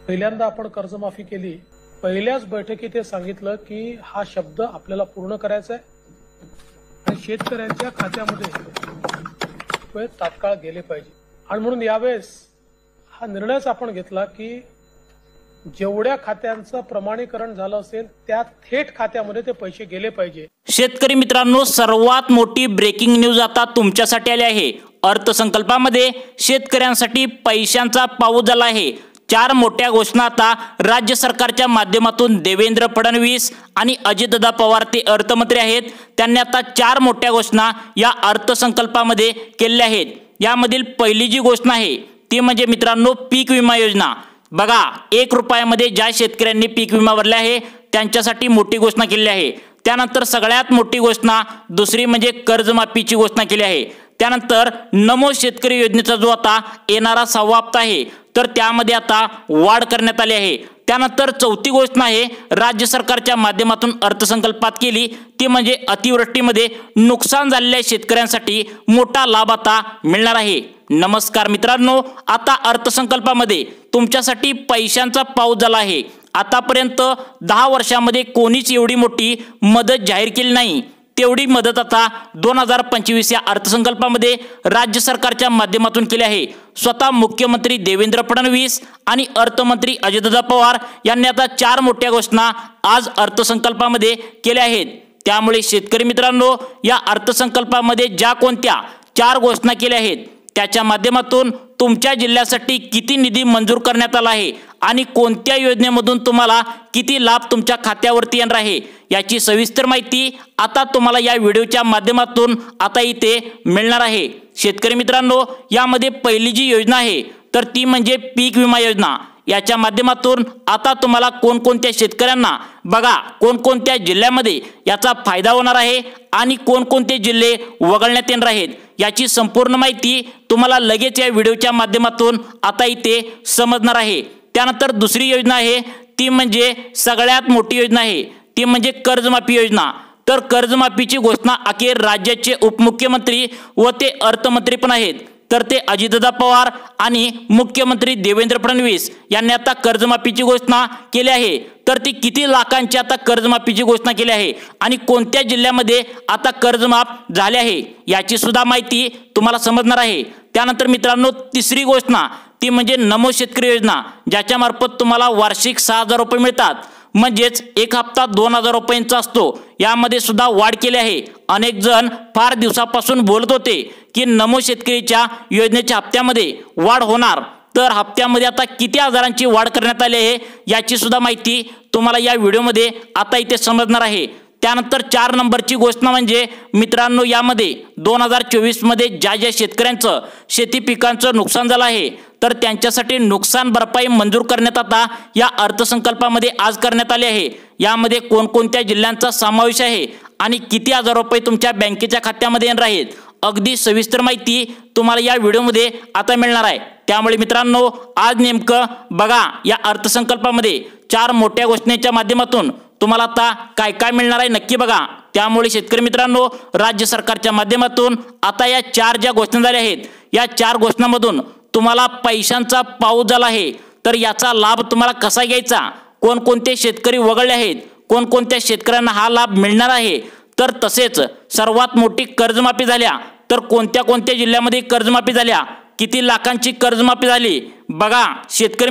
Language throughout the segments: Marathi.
पहिल्यांदा आपण कर्जमाफी केली, पहिल्याच बैठकीत हे सांगितलं की हा शब्द आपल्याला पूर्ण करायचा आहे आणि शेतकऱ्यांच्या खात्यामध्ये तात्काळ गेले पाहिजे। आणि म्हणून यावेळेस हा निर्णयच आपण घेतला की जेवढ्या खात्यांचं प्रमाणीकरण झालं असेल त्या थेट खात्यामध्ये ते पैसे गेले पाहिजे। शेतकरी मित्रांनो, सर्वात मोठी ब्रेकिंग न्यूज आता तुमच्यासाठी आली आहे। अर्थसंकल्पामध्ये शेतकऱ्यांसाठी पैशांचा पाऊस झाला आहे। 4 मोठ्या घोषणा आता राज्य सरकारच्या माध्यमातून देवेंद्र फडणवीस आणि अजितदादा पवार ते अर्थमंत्री आहेत, त्यांनी आता 4 मोठ्या घोषणा या अर्थसंकल्पामध्ये केल्या आहेत। यामधील पहिली जी घोषणा आहे ती म्हणजे मित्रांनो पीक विमा योजना। बघा, 1 रुपयामध्ये ज्या शेतकऱ्यांनी पीक विमा भरला आहे त्यांच्यासाठी मोठी घोषणा केली आहे। त्यानंतर सगळ्यात मोठी घोषणा दुसरी म्हणजे कर्जमाफीची घोषणा केली आहे। त्यानंतर नमो शेतकरी योजनेचा जो आता येणारा 6वा हप्ता आहे तर त्यामध्ये आता वाढ करण्यात आली आहे। त्यानंतर चौथी घोषणा आहे राज्य सरकारच्या माध्यमातून अर्थसंकल्पात केली ती म्हणजे अतिवृष्टीमध्ये नुकसान झालेल्या शेतकऱ्यांसाठी मोठा लाभ आता मिळणार आहे। नमस्कार मित्रांनो, आता अर्थसंकल्पामध्ये तुमच्यासाठी पैशांचा पाऊस झाला आहे। आतापर्यंत 10 वर्षांमध्ये कोणीच एवढी मोठी मदत जाहीर केली नाही, तेवढी मदत आता 2025 या अर्थसंकल्पामध्ये राज्य सरकारच्या माध्यमातून केली आहे। स्वतः मुख्यमंत्री देवेंद्र फडणवीस आणि अर्थमंत्री अजितदादा पवार यांनी आता 4 मोठ्या घोषणा आज अर्थसंकल्पामध्ये केल्या आहेत। त्यामुळे शेतकरी मित्रांनो, या अर्थसंकल्पामध्ये ज्या कोणत्या 4 घोषणा केल्या आहेत त्याच्या माध्यमातून तुमच्या जिल्ह्यासाठी किती निधी मंजूर करण्यात आला आहे आणि कोणत्या योजनेमधून तुम्हाला किती लाभ तुमच्या खात्यावरती येणार आहे याची सविस्तर माहिती आता तुम्हाला या व्हिडिओच्या माध्यमातून आता इथे मिळणार आहे। शेतकरी मित्रांनो, यामध्ये पहिली जी योजना आहे तर ती म्हणजे पीक विमा योजना। याच्या माध्यमातून आता तुम्हाला कोणकोणत्या शेतकऱ्यांना बघा कोणकोणत्या जिल्ह्यामध्ये याचा फायदा होणार आहे आणि कोणकोणते जिल्हे वगळण्यात येणार आहेत याची संपूर्ण माहिती तुम्हाला लगेच या व्हिडिओच्या माध्यमातून आता इथे समजणार आहे। त्यानंतर दुसरी योजना आहे ती म्हणजे सगळ्यात मोठी योजना आहे ती म्हणजे कर्जमाफी योजना। तर कर्जमाफीची घोषणा अखेर राज्याचे उपमुख्यमंत्री व ते अर्थमंत्री पण आहेत तर ते अजितदादा पवार आणि मुख्यमंत्री देवेंद्र फडणवीस यांनी आता कर्जमाफीची घोषणा केली आहे। तर ती किती लाखांची आता कर्जमाफीची घोषणा केली आहे आणि कोणत्या जिल्ह्यामध्ये आता कर्जमाफ झाले आहे याची सुद्धा माहिती तुम्हाला समजणार आहे। त्यानंतर मित्रांनो, तिसरी घोषणा ती म्हणजे नमो शेतकरी योजना, ज्याच्या मार्फत तुम्हाला वार्षिक 6,000 रुपये मिळतात, म्हणजेच एक हप्ता 2,000 रुपयांचा असतो। यामध्ये सुद्धा वाढ केली आहे। अनेक जण फार दिवसापासून बोलत होते की नमो शेतकरीच्या योजनेच्या हप्त्यामध्ये वाढ होणार, तर हप्त्यामध्ये आता किती हजारांची वाढ करण्यात आली आहे याची सुद्धा माहिती तुम्हाला या व्हिडिओमध्ये आता इथे समजणार आहे। त्यानंतर 4 नंबरची घोषणा म्हणजे मित्रांनो, यामध्ये 2024 मध्ये ज्या शेतकऱ्यांचं शेती पिकांचं नुकसान झालं आहे तर त्यांच्यासाठी नुकसान भरपाई मंजूर करण्यात आता या अर्थसंकल्पामध्ये आज करण्यात आले आहे। यामध्ये कोणकोणत्या जिल्ह्यांचा समावेश आहे आणि किती हजार रुपये तुमच्या बँकेच्या खात्यामध्ये येणार आहेत अगदी सविस्तर माहिती तुम्हाला या व्हिडिओमध्ये आता मिळणार आहे। त्यामुळे मित्रांनो, आज नेमकं बघा या अर्थसंकल्पामध्ये 4 मोठ्या घोषणेच्या माध्यमातून तुम्हाला आता काय काय मिळणार आहे नक्की बघा। त्यामुळे शेतकरी मित्रांनो, राज्य सरकारच्या माध्यमातून आता या 4 ज्या घोषणा झाल्या आहेत या 4 घोषणांमधून तुम्हाला पैशांचा पाऊस झाला आहे। तर याचा लाभ तुम्हाला कसा घ्यायचा, कोणकोणते शेतकरी वगळले आहेत, कोणकोणत्या शेतकऱ्यांना हा लाभ मिळणार आहे, तर तसेच सर्वात मोठी कर्जमाफी झाल्या तर कोणत्या कोणत्या जिल्ह्यामध्ये कर्जमाफी झाल्या, किती लाखांची कर्जमाफी झाली बघा शेतकरी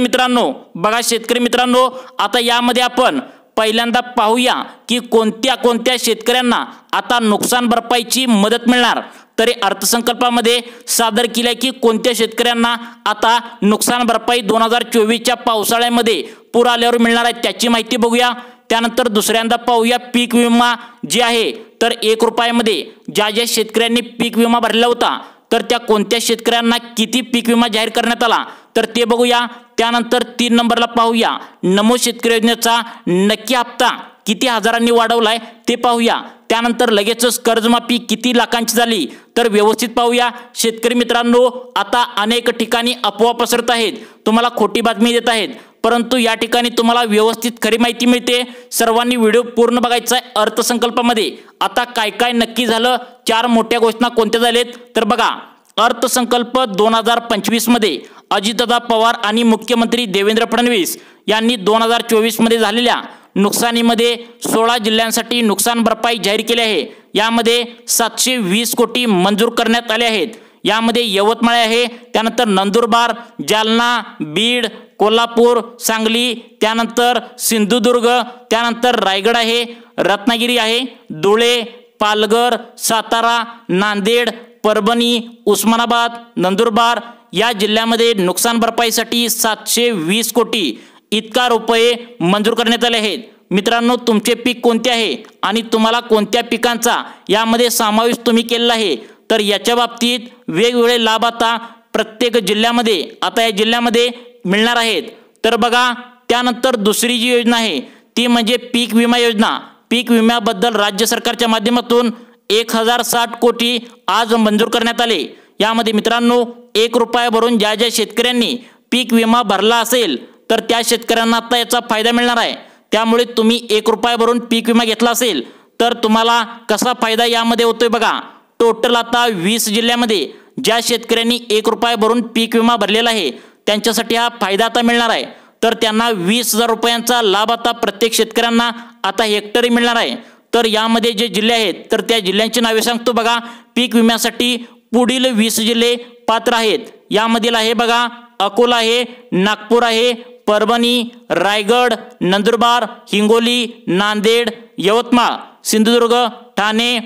मित्रांनो, आता यामध्ये आपण पहिल्यांदा पाहूया की कोणत्या कोणत्या शेतकऱ्यांना आता नुकसान भरपाईची मदत मिळणार। तरी अर्थसंकल्पामध्ये सादर केले की कोणत्या शेतकऱ्यांना आता नुकसान भरपाई 2024च्या पावसाळ्यामध्ये पूर आल्यावर मिळणार आहे त्याची माहिती बघूया। त्यानंतर दुसऱ्यांदा पाहूया पीक विमा जे आहे तर 1 रुपयामध्ये ज्या शेतकऱ्यांनी पीक विमा भरला होता तर त्या कोणत्या शेतकऱ्यांना किती पीक विमा जाहीर करण्यात आला तर ते बघूया। त्यानंतर 3 नंबरला पाहूया नमो शेतकरी योजनेचा नक्की हप्ता किती हजारांनी वाढवलाय ते पाहूया। त्यानंतर लगेचच कर्जमाफी किती लाखांची झाली तर व्यवस्थित पाहूया। शेतकरी मित्रांनो, आता अनेक ठिकाणी अफवा पसरत आहेत, तुम्हाला खोटी बातमी देत आहेत, परंतु या ठिकाणी तुम्हाला व्यवस्थित खरी माहिती मिळते। सर्वांनी व्हिडिओ पूर्ण बघायचा आहे। अर्थसंकल्पामध्ये आता काय काय नक्की झालं, 4 मोठ्या घोषणा कोणत्या झालेत तर बघा। अर्थसंकल्प 2025 मध्ये अजितदादा पवार आणि मुख्यमंत्री देवेंद्र फडणवीस यांनी 2024 मध्ये झालेल्या नुकसानीमध्ये 16 जिल्ह्यांसाठी नुकसान भरपाई जाहीर केली आहे। यामध्ये 720 कोटी मंजूर करण्यात आले आहेत। यामध्ये यवतमाळ आहे, त्यानंतर नंदुरबार, जालना, बीड, कोल्हापूर, सांगली, त्यानंतर सिंधुदुर्ग, त्यानंतर रायगड आहे, रत्नागिरी आहे, धुळे, पालघर, सातारा, नांदेड, परभणी, उस्मानाबाद, नंदुरबार या जिल्ह्यामध्ये नुकसान भरपाईसाठी 720 कोटी इतका रुपये मंजूर करण्यात आले आहेत। मित्रांनो, तुमचे पीक कोणते आहे आणि तुम्हाला कोणत्या पिकांचा यामध्ये समावेश तुम्ही केलेला आहे, तर याच्या बाबतीत वेगवेगळे लाभ आता प्रत्येक जिल्ह्यामध्ये या जिल्ह्यामध्ये मिळणार आहेत। तर बघा, त्यानंतर दुसरी जी योजना आहे ती म्हणजे पीक विमा योजना। पीक विम्याबद्दल राज्य सरकारच्या माध्यमातून 1060 कोटी आज मंजूर करण्यात आले। यामध्ये मित्रांनो 1 रुपया भरून ज्या शेतकऱ्यांनी पीक विमा भरला असेल तर त्या शेतकऱ्यांना आता याचा फायदा मिळणार आहे। त्यामुळे तुम्ही 1 रुपया भरून पीक विमा घेतला असेल तर तुम्हाला कसा फायदा यामध्ये होतोय बघा। टोटल आता 20 जिल्ह्यामध्ये ज्या शेतकऱ्यांनी 1 रुपया भरून पीक विमा भरलेला आहे त्यांच्यासाठी हा फायदा आता मिळणार आहे। तर त्यांना 20,000 रुपयांचा लाभ आता प्रत्येक शेतकऱ्यांना आता हेक्टरी मिळणार आहे। तर यामध्ये जे जिल्हे आहेत तर त्या जिल्ह्यांची नावे सांगतो बघा। पीक विम्यासाठी पुढील 20 जिल्हे पात्र आहेत। यामधील आहे बघा, अकोला आहे, नागपूर आहे, परभणी, रायगड, नंदुरबार, हिंगोली, नांदेड, यवतमाळ, सिंधुदुर्ग, ठाणे,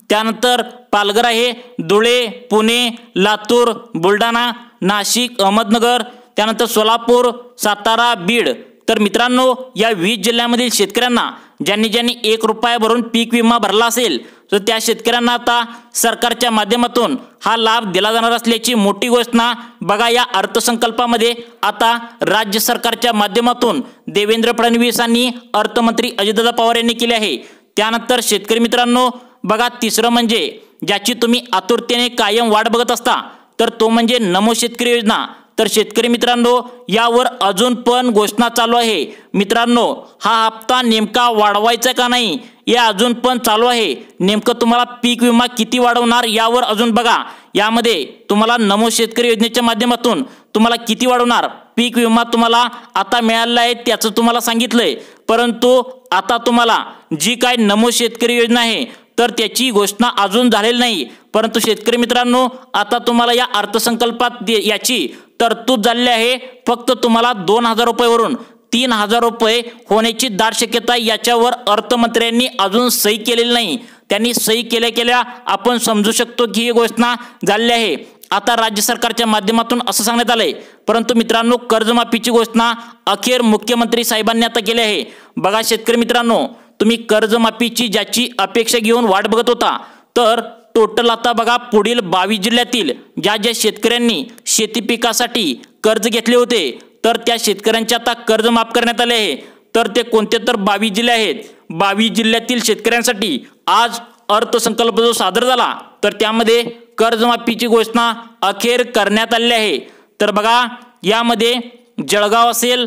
त्यानंतर पालघर आहे, धुळे, पुणे, लातूर, बुलढाणा, नाशिक, अहमदनगर, त्यानंतर सोलापूर, सातारा, बीड। तर मित्रांनो, या 20 जिल्ह्यामधील शेतकऱ्यांना ज्यांनी 1 रुपया भरून पीक विमा भरला असेल तर त्या शेतकऱ्यांना आता सरकारच्या माध्यमातून हा लाभ दिला जाणार असल्याची मोठी घोषणा बघा या अर्थसंकल्पामध्ये आता राज्य सरकारच्या माध्यमातून देवेंद्र फडणवीस आणि अर्थमंत्री अजितदादा पवार यांनी केली आहे। त्यानंतर शेतकरी मित्रांनो बघा, तिसरं म्हणजे ज्याची तुम्ही आतुरतेने कायम वाट बघत असता तर तो म्हणजे नमो शेतकरी योजना। तर शेतकरी मित्रांनो, यावर अजून पण घोषणा चालू आहे। मित्रांनो, हा हप्ता नेमका वाढवायचा का नाही हे अजून पण चालू आहे। नेमकं तुम्हाला पीक विमा किती वाढवणार यावर अजून बघा। यामध्ये तुम्हाला नमो शेतकरी योजनेच्या माध्यमातून तुम्हाला किती वाढवणार पीक विमा तुम्हाला आता मिळालेला आहे त्याचं तुम्हाला सांगितलंय। परंतु आता तुम्हाला जी काय नमो शेतकरी योजना आहे तर त्याची घोषणा अजून झालेली नाही। परंतु शेतकरी मित्रांनो, आता तुम्हाला या अर्थसंकल्पात याची तरतूद झालेली आहे। फक्त तुम्हाला 2,000 रुपयेवरून 3,000 रुपये होण्याची दाट शक्यता आहे। याच्यावर अर्थमंत्र्यांनी अजून सही केलेली नाही। त्यांनी सही केल्या आपण समजू शकतो की ही घोषणा झालेली आहे। आता राज्य सरकारच्या माध्यमातून असं सांगण्यात आलंय। परंतु मित्रांनो, कर्जमाफीची घोषणा अखेर मुख्यमंत्री साहेबांनी आता केली आहे। बघा शेतकरी मित्रांनो, तुम्ही कर्जमाफीची ज्याची अपेक्षा घेऊन वाट बघत होता तर टोटल आता बघा पुढील 22 जिल्ह्यातील ज्या शेतकऱ्यांनी शेती पिकासाठी कर्ज घेतले होते तर त्या शेतकऱ्यांचे आता कर्ज माफ करण्यात आले आहे। तर ते कोणते तर 22 जिल्हे आहेत। 22 जिल्ह्यातील शेतकऱ्यांसाठी आज अर्थसंकल्प जो सादर झाला तर त्यामध्ये कर्जमाफीची घोषणा अखेर करण्यात आली आहे। तर बघा, यामध्ये जळगाव असेल,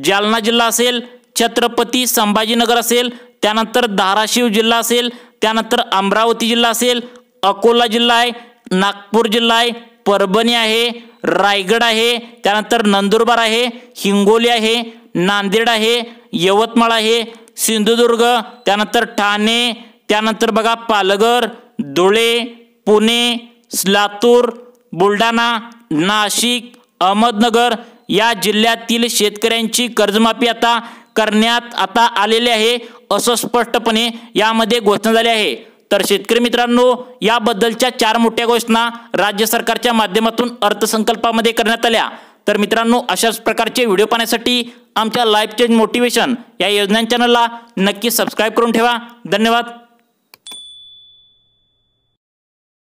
जालना जिल्हा असेल, छत्रपती संभाजीनगर असेल, त्यानंतर धाराशिव जिल्हा असेल, त्यानंतर अमरावती जिल्हा असेल, अकोला जिल्हा आहे, नागपूर जिल्हा आहे, परभणी आहे, रायगड आहे, त्यानंतर नंदुरबार आहे, हिंगोली आहे, नांदेड आहे, यवतमाळ आहे, सिंधुदुर्ग, त्यानंतर ठाणे, त्यानंतर बघा पालघर, धुळे, पुणे, लातूर, बुलढाणा, नाशिक, अहमदनगर या जिल्ह्यातील शेतकऱ्यांची कर्जमाफी आता करण्यात आता आलेले आहे असं स्पष्टपणे यामध्ये घोषणा झाली आहे। तर शेतकरी मित्रांनो, याबद्दलच्या 4 मोठ्या घोषणा राज्य सरकारच्या माध्यमातून अर्थसंकल्पामध्ये करण्यात आल्या। तर मित्रांनो, अशाच प्रकारचे व्हिडिओ पाहण्यासाठी आमच्या लाईफ चेंज मोटिवेशन या योजना चॅनलला नक्की सबस्क्राईब करून ठेवा। धन्यवाद।